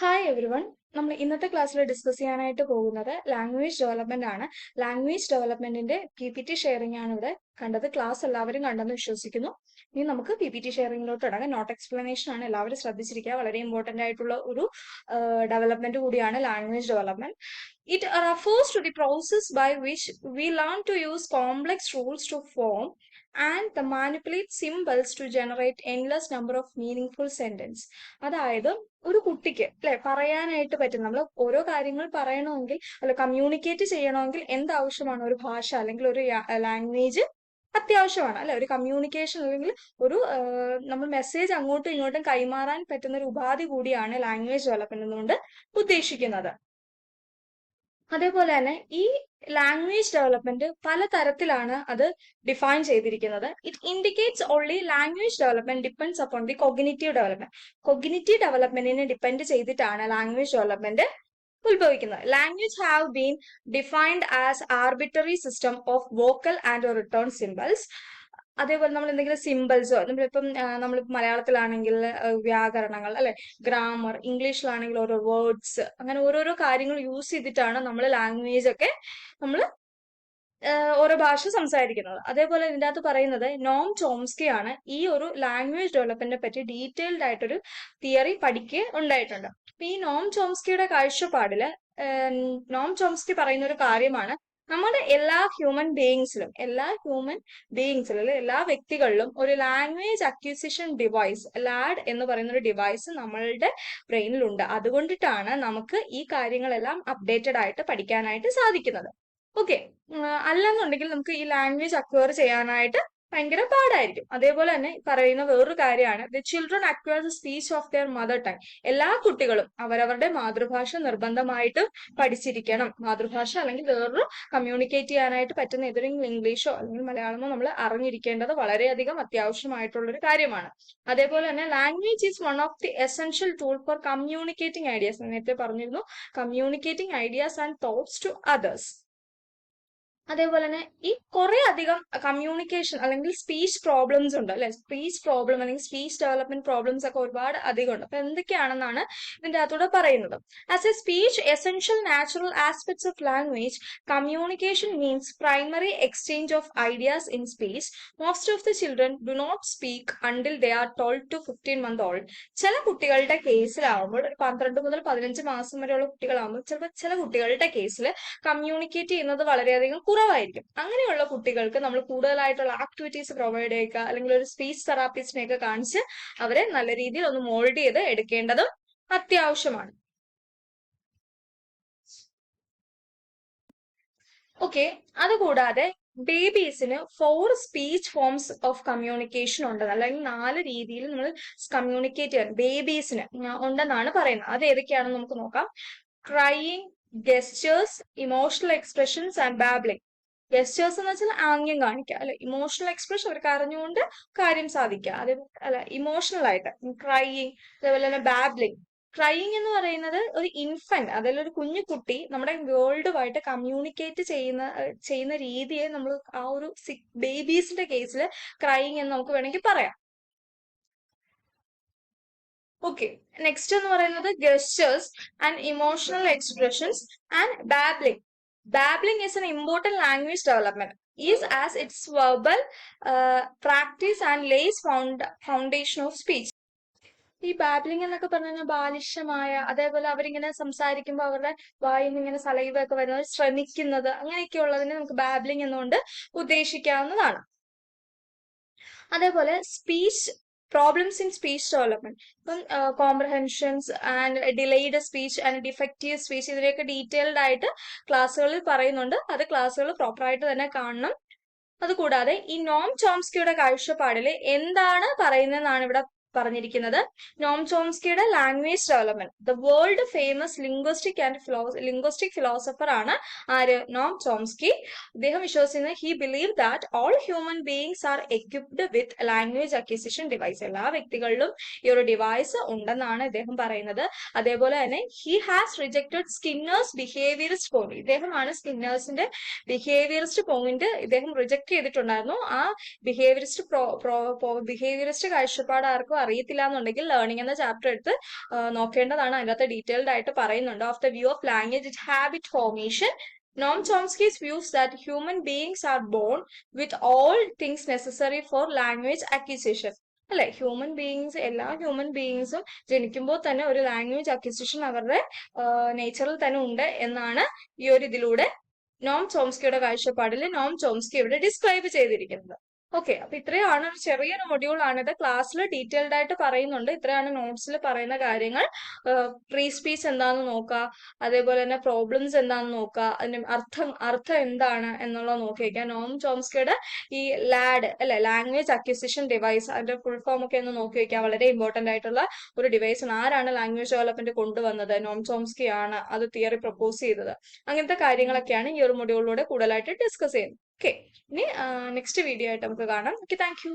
Hi everyone. നമ്മൾ ഇന്നത്തെ ക്ലാസ്സിൽ ഡിസ്കസ് ചെയ്യാനായിട്ട് പോകുന്നത് ലാംഗ്വേജ് ഡെവലപ്മെന്റ് ആണ്. ലാംഗ്വേജ് ഡെവലപ്മെന്റിന്റെ PPT ഷെയറിംഗ് ആണ് ഇവിടെ കണ്ടത്. ക്ലാസ് എല്ലാവരും കണ്ടെന്ന് വിശ്വസിക്കുന്നു. ഇനി നമുക്ക് PPT ഷെയറിംഗിലോട്ട് ഇടങ്ങാം. നോട്ട് എക്സ്പ്ലനേഷൻ ആണ്, എല്ലാവരും ശ്രദ്ധിച്ചിരിക്കുക. വളരെ ഇമ്പോർട്ടന്റ് ആയിട്ടുള്ള ഒരു ഡെവലപ്മെന്റ് കൂടിയാണ് language development. It refers to the process by which we learn to use complex rules to form and the manipulate symbols to generate endless number of meaningful sentence. അതായത് ഒരു കുട്ടിക്ക് അല്ലെ പറയാനായിട്ട് പറ്റും. നമ്മൾ ഓരോ കാര്യങ്ങൾ പറയണമെങ്കിൽ അല്ല കമ്മ്യൂണിക്കേറ്റ് ചെയ്യണമെങ്കിൽ എന്താവശ്യമാണ്? ഒരു ഭാഷ അല്ലെങ്കിൽ ഒരു ലാംഗ്വേജ് അത്യാവശ്യമാണ് അല്ലെ. ഒരു കമ്മ്യൂണിക്കേഷൻ അല്ലെങ്കിൽ ഒരു നമ്മൾ മെസ്സേജ് അങ്ങോട്ടും ഇങ്ങോട്ടും കൈമാറാൻ പറ്റുന്ന ഒരു ഉപാധി കൂടിയാണ് ലാംഗ്വേജ് ഡെവലപ്മെന്റ് എന്നുകൊണ്ട് ഉദ്ദേശിക്കുന്നത്. അതേപോലെ തന്നെ ഈ ലാംഗ്വേജ് ഡെവലപ്മെന്റ് പല തരത്തിലാണ് അത് ഡിഫൈൻ ചെയ്തിരിക്കുന്നത്. It indicates only language development depends upon the cognitive development. Cognitive ഡെവലപ്മെന്റിനെ ഡിപ്പെൻഡ് ചെയ്തിട്ടാണ് ലാംഗ്വേജ് ഡെവലപ്മെന്റ് ഉത്ഭവിക്കുന്നത്. Language have been defined as arbitrary system of vocal and written symbols. അതേപോലെ നമ്മൾ എന്തെങ്കിലും സിമ്പിൾസോ നമ്മളിപ്പം മലയാളത്തിലാണെങ്കിൽ വ്യാകരണങ്ങൾ അല്ലെ, ഗ്രാമർ, ഇംഗ്ലീഷിലാണെങ്കിൽ ഓരോ വേർഡ്സ്, അങ്ങനെ ഓരോരോ കാര്യങ്ങൾ യൂസ് ചെയ്തിട്ടാണ് നമ്മൾ ലാംഗ്വേജ് ഒക്കെ നമ്മൾ ഓരോ ഭാഷ സംസാരിക്കുന്നത്. അതേപോലെ ഇതിൻ്റെ അകത്ത് പറയുന്നത് നോം ചോംസ്കി ആണ് ഈ ഒരു ലാംഗ്വേജ് ഡെവലപ്മെന്റിനെ പറ്റി ഡീറ്റെയിൽഡ് ആയിട്ടൊരു തിയറി ഉണ്ടായിട്ടുണ്ട്. അപ്പൊ ഈ നോം ചോംസ്കിയുടെ കാഴ്ചപ്പാടില് നോം ചോംസ്കി പറയുന്ന ഒരു കാര്യമാണ്, നമ്മുടെ എല്ലാ ഹ്യൂമൻ ബീയിങ്സിലും എല്ലാ വ്യക്തികളിലും ഒരു ലാംഗ്വേജ് അക്വിസിഷൻ ഡിവൈസ്, ലാഡ് എന്ന് പറയുന്ന ഒരു ഡിവൈസ് നമ്മളുടെ ബ്രെയിനിലുണ്ട്. അതുകൊണ്ടിട്ടാണ് നമുക്ക് ഈ കാര്യങ്ങളെല്ലാം അപ്ഡേറ്റഡ് ആയിട്ട് പഠിക്കാനായിട്ട് സാധിക്കുന്നത്. ഓക്കെ, അല്ലെന്നുണ്ടെങ്കിൽ നമുക്ക് ഈ ലാംഗ്വേജ് അക്വയർ ചെയ്യാനായിട്ട് ഭയങ്കര പാടായിരിക്കും. അതേപോലെ തന്നെ പറയുന്ന വേറൊരു കാര്യമാണ് the children acquire the speech of their mother tongue. എല്ലാ കുട്ടികളും അവരവരുടെ മാതൃഭാഷ നിർബന്ധമായിട്ടും പഠിച്ചിരിക്കണം. മാതൃഭാഷ അല്ലെങ്കിൽ വേറൊരു കമ്മ്യൂണിക്കേറ്റ് ചെയ്യാനായിട്ട് പറ്റുന്ന ഏതെങ്കിലും ഇംഗ്ലീഷോ അല്ലെങ്കിൽ മലയാളമോ നമ്മൾ അറിഞ്ഞിരിക്കേണ്ടത് വളരെയധികം അത്യാവശ്യമായിട്ടുള്ള ഒരു കാര്യമാണ്. അതേപോലെ തന്നെ language is one of the essential tool for communicating ideas. നേരത്തെ പറഞ്ഞിരുന്നു, communicating ideas and thoughts to others. അതേപോലെ തന്നെ ഈ കുറെ അധികം കമ്മ്യൂണിക്കേഷൻ അല്ലെങ്കിൽ സ്പീച്ച് പ്രോബ്ലംസ് ഉണ്ട് അല്ലെ. സ്പീച്ച് പ്രോബ്ലം അല്ലെങ്കിൽ സ്പീച്ച് ഡെവലപ്മെന്റ് പ്രോബ്ലംസ് ഒക്കെ ഒരുപാട് അധികം ഉണ്ട്. അപ്പൊ എന്തൊക്കെയാണെന്നാണ് ഇതിന്റെ അകത്തൂടെ പറയുന്നത്. As a speech essential natural aspects of language, communication means primary exchange of ideas in speech. Most of the children do not speak until they are 12 to 15 month old. ചില കുട്ടികളുടെ കേസിലാവുമ്പോൾ, ഒരു 12 മുതൽ 15 മാസം വരെയുള്ള കുട്ടികളാകുമ്പോൾ ചിലപ്പോൾ ചില കുട്ടികളുടെ കേസിൽ കമ്മ്യൂണിക്കേറ്റ് ചെയ്യുന്നത് വളരെയധികം കുറവായിരിക്കും. അങ്ങനെയുള്ള കുട്ടികൾക്ക് നമ്മൾ കൂടുതലായിട്ടുള്ള ആക്ടിവിറ്റീസ് പ്രൊവൈഡ് ചെയ്യുക അല്ലെങ്കിൽ ഒരു സ്പീച്ച് തെറാപ്പിസ്റ്റിനെയൊക്കെ കാണിച്ച് അവരെ നല്ല രീതിയിൽ ഒന്ന് മോൾഡ് ചെയ്ത് എടുക്കേണ്ടതും അത്യാവശ്യമാണ്. ഓക്കെ, അതുകൂടാതെ ബേബീസിന് 4 സ്പീച്ച് ഫോംസ് ഓഫ് കമ്മ്യൂണിക്കേഷൻ ഉണ്ടെന്ന്, അല്ലെങ്കിൽ 4 രീതിയിൽ നമ്മൾ കമ്മ്യൂണിക്കേറ്റ് ചെയ്യാൻ ബേബീസിന് ഉണ്ടെന്നാണ് പറയുന്നത്. അത് ഏതൊക്കെയാണെന്ന് നമുക്ക് നോക്കാം. Crying, ഗെസ്റ്റേഴ്സ്, emotional expressions and babbling. ഗെസ്റ്റേഴ്സ് എന്ന് വെച്ചാൽ ആംഗ്യം കാണിക്കുക അല്ലെ. ഇമോഷണൽ എക്സ്പ്രഷൻ അവർ കരഞ്ഞുകൊണ്ട് കാര്യം സാധിക്കുക, അതേപോലെ അല്ല ഇമോഷണൽ ആയിട്ട് ക്രൈയിങ്. അതേപോലെ തന്നെ ബാബ്ലിംഗ്. ക്രൈയിങ് എന്ന് പറയുന്നത് ഒരു ഇൻഫന്റ്, അതിൽ ഒരു കുഞ്ഞു കുട്ടി നമ്മുടെ വേൾഡുമായിട്ട് കമ്മ്യൂണിക്കേറ്റ് ചെയ്യുന്ന രീതിയെ നമ്മൾ ആ ഒരു ബേബീസിന്റെ കേസിൽ ക്രൈയിങ് എന്ന് നമുക്ക് വേണമെങ്കിൽ പറയാം. ഓക്കെ, നെക്സ്റ്റ് എന്ന് പറയുന്നത് ഗെസ്റ്റേഴ്സ് and emotional expressions and babbling. Babbling is an important language development, is as its verbal practice and lays foundation of speech. ഈ ബാബ്ലിംഗ് എന്നൊക്കെ പറഞ്ഞു കഴിഞ്ഞാൽ ബാലിശമായ, അതേപോലെ അവരിങ്ങനെ സംസാരിക്കുമ്പോൾ അവരുടെ വായിൽ നിന്ന് ഇങ്ങനെ സലൈവ ഒക്കെ വരുന്നത്, ശ്രമിക്കുന്നത്, അങ്ങനെയൊക്കെ ഉള്ളതിനെ നമുക്ക് ബാബ്ലിംഗ് എന്നുകൊണ്ട് ഉദ്ദേശിക്കാവുന്നതാണ്. അതേപോലെ speech problems in speech development, ഇപ്പം comprehensions and delayed speech and defective speech, ഇതിനെയൊക്കെ ഡീറ്റെയിൽഡ് ആയിട്ട് ക്ലാസ്സുകളിൽ പറയുന്നുണ്ട്. അത് ക്ലാസ്സുകൾ പ്രോപ്പറായിട്ട് തന്നെ കാണണം. അതുകൂടാതെ ഈ നോം ചോംസ്കിയുടെ കാഴ്ചപ്പാടിൽ എന്താണ് പറയുന്നതെന്നാണ് ഇവിടെ പറഞ്ഞിരിക്കുന്നത്. നോം ചോംസ്കിയുടെ language development, the world famous linguistic philosopher ആണ് ആര്? Noam Chomsky. അദ്ദേഹം വിശ്വസിക്കുന്നത് he believe that all human beings are equipped with language acquisition device. എല്ലാ വ്യക്തികളിലും ഈ ഒരു ഡിവൈസ് ഉണ്ടെന്നാണ് ഇദ്ദേഹം പറയുന്നത്. അതേപോലെ തന്നെ he has rejected Skinner's behaviourist point. ഇദ്ദേഹമാണ് സ്കിന്നേഴ്സിന്റെ ബിഹേവിയറിസ്റ്റ് പോയിന്റ് ഇദ്ദേഹം റിജക്ട് ചെയ്തിട്ടുണ്ടായിരുന്നു. ആ ബിഹേവിയറിസ്റ്റ് കാഴ്ചപ്പാട് ആർക്കും അറിയത്തില്ല എന്നുണ്ടെങ്കിൽ ലേണിംഗ് എന്ന ചാപ്റ്റർ എടുത്ത് നോക്കേണ്ടതാണ്. അതിനകത്ത് ഡീറ്റെയിൽഡ് ആയിട്ട് പറയുന്നുണ്ട്. Of the view of language habit formation, Noam Chomsky's views that human beings are born with all things necessary for language acquisition. അല്ലെ, എല്ലാ ഹ്യൂമൻ ബീയിങ്സും ജനിക്കുമ്പോൾ തന്നെ ഒരു ലാംഗ്വേജ് അക്വിസിഷൻ അവരുടെ നേച്ചറിൽ തന്നെ ഉണ്ട് എന്നാണ് ഈ ഒരു ഇതിലൂടെ നോം ചോംസ്കിയുടെ കാഴ്ചപ്പാടിൽ നോം ചോംസ്കി ഇവിടെ ഡിസ്ക്രൈബ് ചെയ്തിരിക്കുന്നത്. ഓക്കെ, അപ്പൊ ഇത്രയാണ് ഒരു ചെറിയൊരു മൊഡ്യൂൾ ആണിത്. ക്ലാസ്സിൽ ഡീറ്റെയിൽഡ് ആയിട്ട് പറയുന്നുണ്ട്. ഇത്രയാണ് നോട്ട്സിൽ പറയുന്ന കാര്യങ്ങൾ. ഫ്രീ സ്പീച്ച് എന്താണെന്ന് നോക്കുക, അതേപോലെ തന്നെ പ്രോബ്ലംസ് എന്താണെന്ന് നോക്കുക, അതിന്റെ അർത്ഥം എന്താണ് എന്നുള്ളത് നോക്കി വയ്ക്കുക. നോം ചോംസ്കിയുടെ ഈ ലാഡ് അല്ലെ, ലാംഗ്വേജ് അക്വിസിഷൻ ഡിവൈസ്, അതിന്റെ ഫുൾ ഫോം ഒക്കെ ഒന്ന് നോക്കി വയ്ക്കുക. വളരെ ഇമ്പോർട്ടന്റ് ആയിട്ടുള്ള ഒരു ഡിവൈസ് ആണ്. ആരാണ് ലാംഗ്വേജ് ഡെവലപ്മെന്റ് കൊണ്ടുവന്നത്? നോം ചോംസ്കി ആണ് അത് തിയറി പ്രപ്പോസ് ചെയ്തത്. അങ്ങനത്തെ കാര്യങ്ങളൊക്കെയാണ് ഈ ഒരു മൊഡ്യൂളിലൂടെ കൂടുതലായിട്ട് ഡിസ്കസ് ചെയ്യുന്നത്. ഓക്കെ, ഇനി നെക്സ്റ്റ് വീഡിയോ ആയിട്ട് നമുക്ക് കാണാം. Okay, thank you.